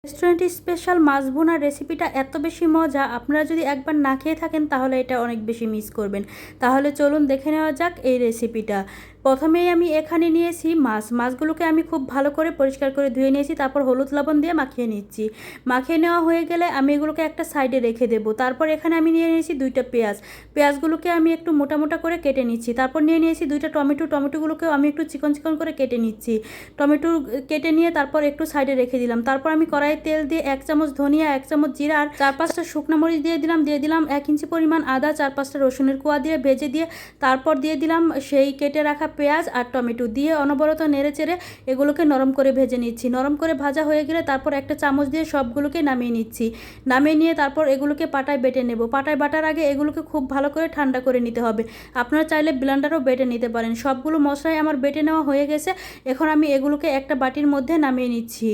Restaurant special মাছ ভুনার রেসিপিটা এত বেশি মজা, আপনারা যদি একবার না খেয়ে থাকেন তাহলে এটা অনেক বেশি মিস করবেন। তাহলে চলুন দেখে নেওয়া যাক এই রেসিপিটা। প্রথমেই আমি এখানে নিয়েছি মাছগুলোকে আমি খুব ভালো করে পরিষ্কার করে ধুয়ে নিয়েছি, তারপর হলুদ লবণ দিয়ে মাখিয়ে নিচ্ছি। মাখিয়ে নেওয়া হয়ে গেলে আমি এগুলোকে একটা সাইডে রেখে দেবো। তারপর এখানে আমি নিয়ে নিয়েছি দুইটা পেঁয়াজগুলোকে আমি একটু মোটা মোটা করে কেটে নিচ্ছি। তারপর নিয়ে নিয়েছি দুইটা টমেটোগুলোকেও আমি একটু চিকন চিকন করে কেটে নিচ্ছি। টমেটো কেটে নিয়ে তারপর একটু সাইডে রেখে দিলাম। তারপর আমি কড়াইয়ে তেল দিয়ে 1 চামচ ধনিয়া, 1 চামচ জিরা আর 4-5টা শুকনো মরিচ দিয়ে দিলাম 1 ইঞ্চি পরিমাণ আদা, 4-5টা রসুনের কোয়া দিয়ে ভেজে দিয়ে তারপর দিয়ে দিলাম সেই কেটে রাখা পেঁয়াজ আর টমেটো দিয়ে অনবরত নেড়ে চেড়ে এগুলোকে নরম করে ভেজে নিচ্ছি। নরম করে ভাজা হয়ে গেলে তারপর একটা চামচ দিয়ে সবগুলোকে নামিয়ে নিচ্ছি। নামিয়ে নিয়ে তারপর এগুলোকে পাটায় বেটে নেব। পাটায় বাটার আগে এগুলোকে খুব ভালো করে ঠান্ডা করে নিতে হবে। আপনারা চাইলে ব্লেন্ডারও বেটে নিতে পারেন। সবগুলো মশলাই আমার বেটে নেওয়া হয়ে গেছে। এখন আমি এগুলোকে একটা বাটির মধ্যে নামিয়ে নিচ্ছি।